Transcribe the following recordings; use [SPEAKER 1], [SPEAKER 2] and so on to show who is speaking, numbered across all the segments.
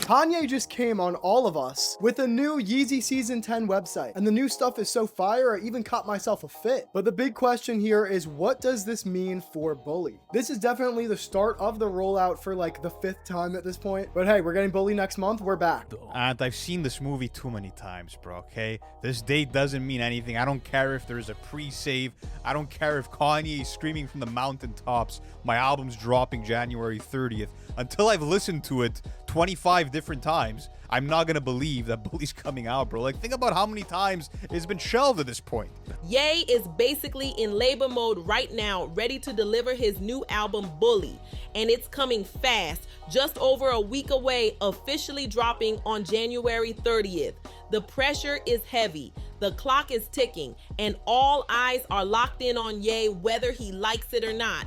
[SPEAKER 1] Kanye just came on all of us with a new Yeezy Season 10 website, and the new stuff is so fire, I even caught myself a fit. But the big question here is, what does this mean for Bully? This is definitely the start of the rollout for like the 5th time at this point. But hey, we're getting Bully next month. We're back.
[SPEAKER 2] And I've seen this movie too many times, bro, okay? This date doesn't mean anything. I don't care if there's a pre-save. I don't care if Kanye is screaming from the mountaintops, my album's dropping January 30th. Until I've listened to it 25 different times, I'm not gonna believe that Bully's coming out, bro. Like, think about how many times it's been shelved at this point.
[SPEAKER 3] Ye is basically in labor mode right now, ready to deliver his new album, Bully. And it's coming fast, just over a week away, officially dropping on January 30th. The pressure is heavy, the clock is ticking, and all eyes are locked in on Ye, whether he likes it or not.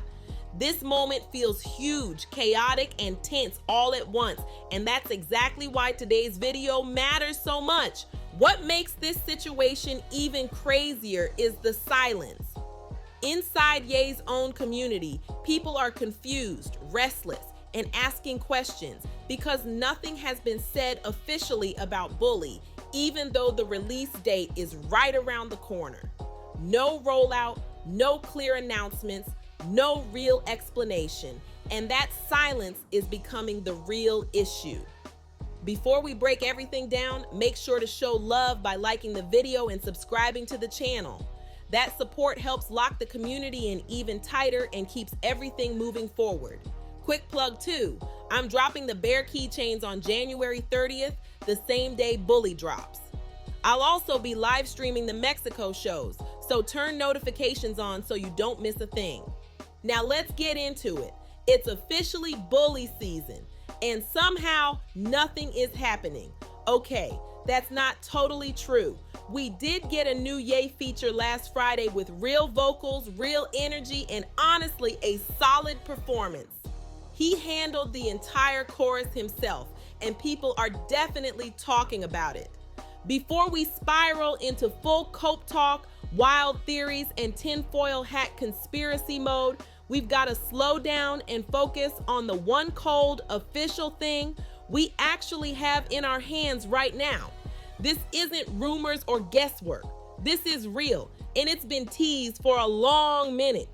[SPEAKER 3] This moment feels huge, chaotic, and tense all at once, and that's exactly why today's video matters so much. What makes this situation even crazier is the silence. Inside Ye's own community, people are confused, restless, and asking questions because nothing has been said officially about Bully, even though the release date is right around the corner. No rollout, no clear announcements, no real explanation, and that silence is becoming the real issue. Before we break everything down, make sure to show love by liking the video and subscribing to the channel. That support helps lock the community in even tighter and keeps everything moving forward. Quick plug too, I'm dropping the Bear keychains on January 30th, the same day Bully drops. I'll also be live streaming the Mexico shows, so turn notifications on so you don't miss a thing. Now let's get into it. It's officially Bully season, and somehow nothing is happening. Okay, that's not totally true. We did get a new Ye feature last Friday with real vocals, real energy, and honestly, a solid performance. He handled the entire chorus himself, and people are definitely talking about it. Before we spiral into full cope talk, wild theories, and tinfoil hat conspiracy mode, we've got to slow down and focus on the one cold official thing we actually have in our hands right now. This isn't rumors or guesswork. This is real, and it's been teased for a long minute.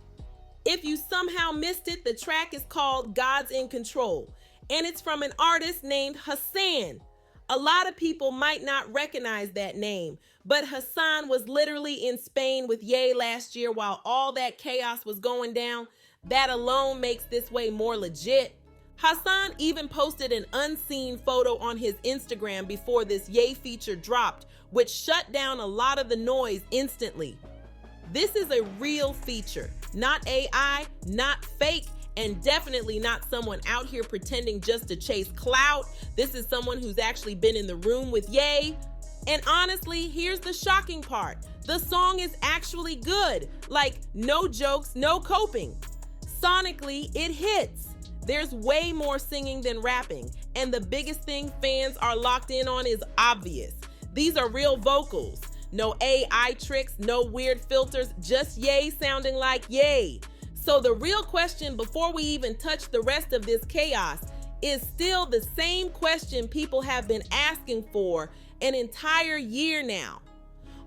[SPEAKER 3] If you somehow missed it, the track is called God's in Control, and it's from an artist named Hassan. A lot of people might not recognize that name, but Hassan was literally in Spain with Ye last year while all that chaos was going down. That alone makes this way more legit. Hassan even posted an unseen photo on his Instagram before this Ye feature dropped, which shut down a lot of the noise instantly. This is a real feature, not AI, not fake, and definitely not someone out here pretending just to chase clout. This is someone who's actually been in the room with Ye. And honestly, here's the shocking part. The song is actually good. Like, no jokes, no coping. Sonically, it hits. There's way more singing than rapping, and the biggest thing fans are locked in on is obvious. These are real vocals. No AI tricks, no weird filters, just Ye sounding like Ye. So the real question before we even touch the rest of this chaos is still the same question people have been asking for an entire year now.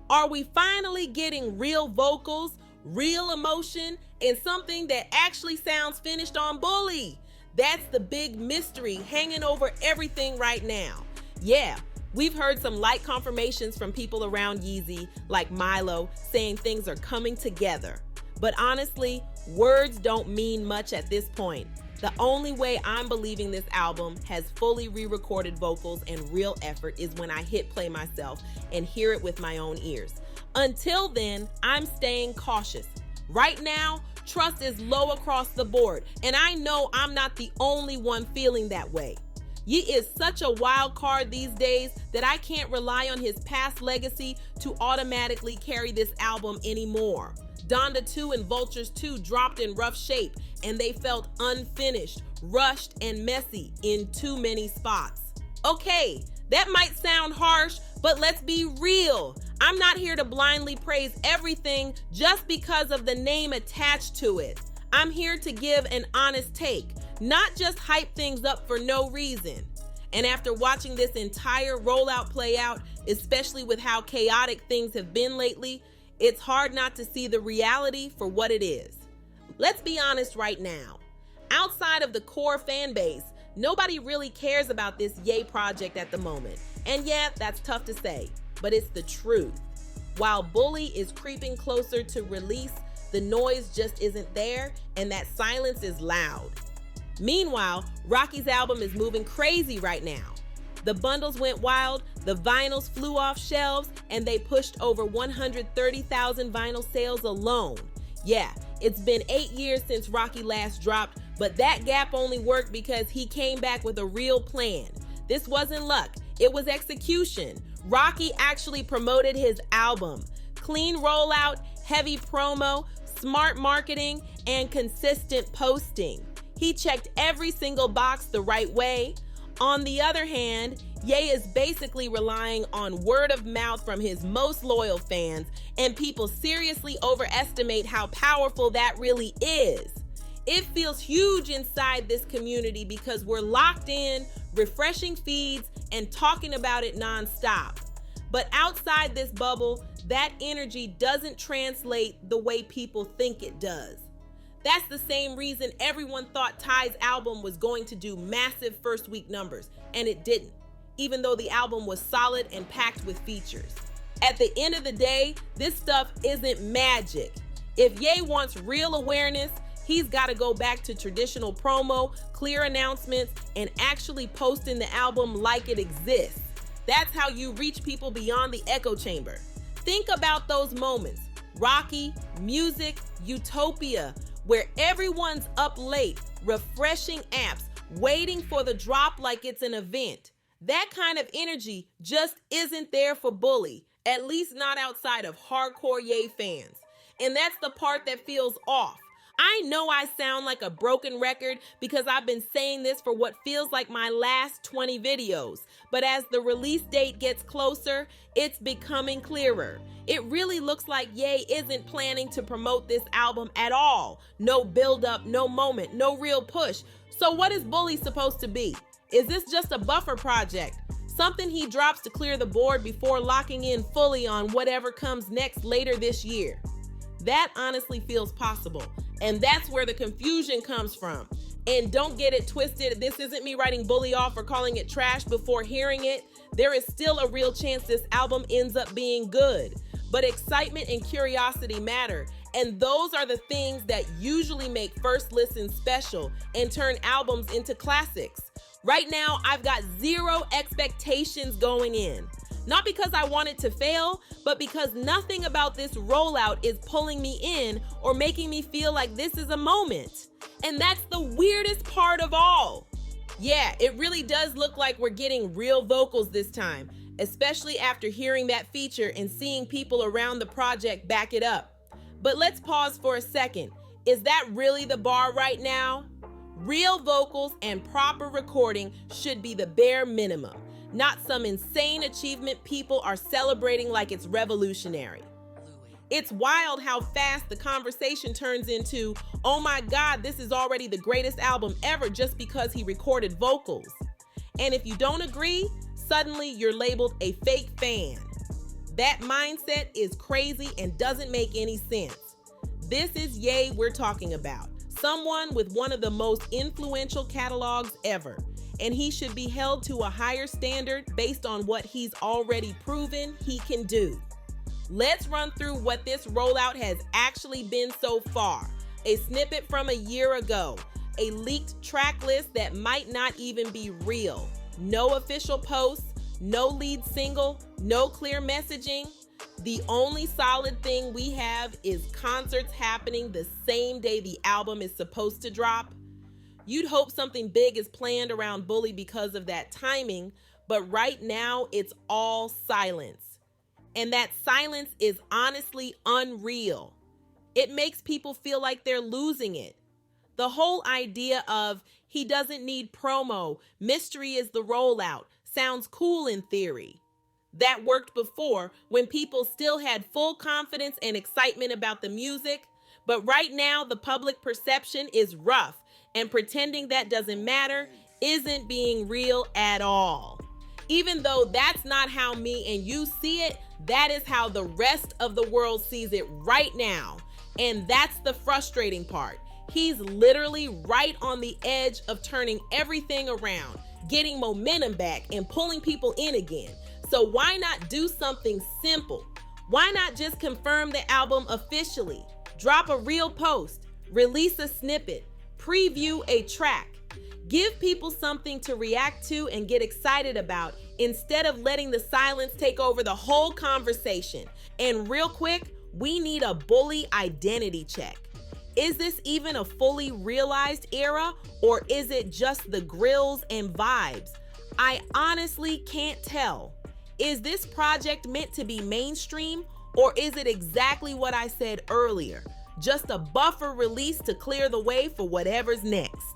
[SPEAKER 3] Are we finally getting real vocals, real emotion, and something that actually sounds finished on Bully? That's the big mystery hanging over everything right now. Yeah, we've heard some light confirmations from people around Yeezy, like Milo, saying things are coming together. But honestly, words don't mean much at this point. The only way I'm believing this album has fully re-recorded vocals and real effort is when I hit play myself and hear it with my own ears. Until then, I'm staying cautious. Right now, trust is low across the board, and I know I'm not the only one feeling that way. Ye is such a wild card these days that I can't rely on his past legacy to automatically carry this album anymore. Donda 2 and Vultures 2 dropped in rough shape, and they felt unfinished, rushed, and messy in too many spots. Okay, that might sound harsh, but let's be real. I'm not here to blindly praise everything just because of the name attached to it. I'm here to give an honest take, not just hype things up for no reason. And after watching this entire rollout play out, especially with how chaotic things have been lately, it's hard not to see the reality for what it is. Let's be honest right now. Outside of the core fan base, nobody really cares about this Ye project at the moment. And yeah, that's tough to say, but it's the truth. While Bully is creeping closer to release, the noise just isn't there, and that silence is loud. Meanwhile, Rocky's album is moving crazy right now. The bundles went wild, the vinyls flew off shelves, and they pushed over 130,000 vinyl sales alone. Yeah, it's been 8 years since Rocky last dropped, but that gap only worked because he came back with a real plan. This wasn't luck, it was execution. Rocky actually promoted his album. Clean rollout, heavy promo, smart marketing, and consistent posting. He checked every single box the right way. On the other hand, Ye is basically relying on word of mouth from his most loyal fans, and people seriously overestimate how powerful that really is. It feels huge inside this community because we're locked in, refreshing feeds, and talking about it nonstop. But outside this bubble, that energy doesn't translate the way people think it does. That's the same reason everyone thought Ty's album was going to do massive first week numbers, and it didn't, even though the album was solid and packed with features. At the end of the day, this stuff isn't magic. If Ye wants real awareness, he's got to go back to traditional promo, clear announcements, and actually posting the album like it exists. That's how you reach people beyond the echo chamber. Think about those moments. Rocky, music, Utopia, where everyone's up late, refreshing apps, waiting for the drop like it's an event. That kind of energy just isn't there for Bully, at least not outside of hardcore Ye fans. And that's the part that feels off. I know I sound like a broken record because I've been saying this for what feels like my last 20 videos, but as the release date gets closer, it's becoming clearer. It really looks like Ye isn't planning to promote this album at all. No build-up, no moment, no real push. So what is Bully supposed to be? Is this just a buffer project? Something he drops to clear the board before locking in fully on whatever comes next later this year? That honestly feels possible. And that's where the confusion comes from. And don't get it twisted, this isn't me writing Bully off or calling it trash before hearing it. There is still a real chance this album ends up being good. But excitement and curiosity matter. And those are the things that usually make first listens special and turn albums into classics. Right now, I've got zero expectations going in. Not because I want it to fail, but because nothing about this rollout is pulling me in or making me feel like this is a moment. And that's the weirdest part of all. Yeah, it really does look like we're getting real vocals this time, especially after hearing that feature and seeing people around the project back it up. But let's pause for a second. Is that really the bar right now? Real vocals and proper recording should be the bare minimum. Not some insane achievement people are celebrating like it's revolutionary. It's wild how fast the conversation turns into, oh my God, this is already the greatest album ever just because he recorded vocals. And if you don't agree, suddenly you're labeled a fake fan. That mindset is crazy and doesn't make any sense. This is Ye we're talking about, someone with one of the most influential catalogs ever. And he should be held to a higher standard based on what he's already proven he can do. Let's run through what this rollout has actually been so far. A snippet from a year ago, a leaked track list that might not even be real. No official posts, no lead single, no clear messaging. The only solid thing we have is concerts happening the same day the album is supposed to drop. You'd hope something big is planned around Bully because of that timing, but right now it's all silence. And that silence is honestly unreal. It makes people feel like they're losing it. The whole idea of he doesn't need promo, mystery is the rollout, sounds cool in theory. That worked before when people still had full confidence and excitement about the music, but right now the public perception is rough. And pretending that doesn't matter isn't being real at all. Even though that's not how me and you see it, that is how the rest of the world sees it right now. And that's the frustrating part. He's literally right on the edge of turning everything around, getting momentum back and pulling people in again. So why not do something simple? Why not just confirm the album officially? Drop a real post, release a snippet, preview a track. Give people something to react to and get excited about instead of letting the silence take over the whole conversation. And real quick, we need a bully identity check. Is this even a fully realized era, or is it just the grills and vibes? I honestly can't tell. Is this project meant to be mainstream, or is it exactly what I said earlier? Just a buffer release to clear the way for whatever's next.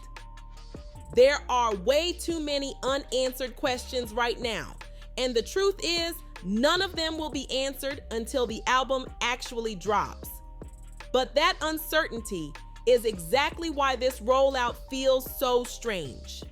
[SPEAKER 3] There are way too many unanswered questions right now, and the truth is, none of them will be answered until the album actually drops. But that uncertainty is exactly why this rollout feels so strange.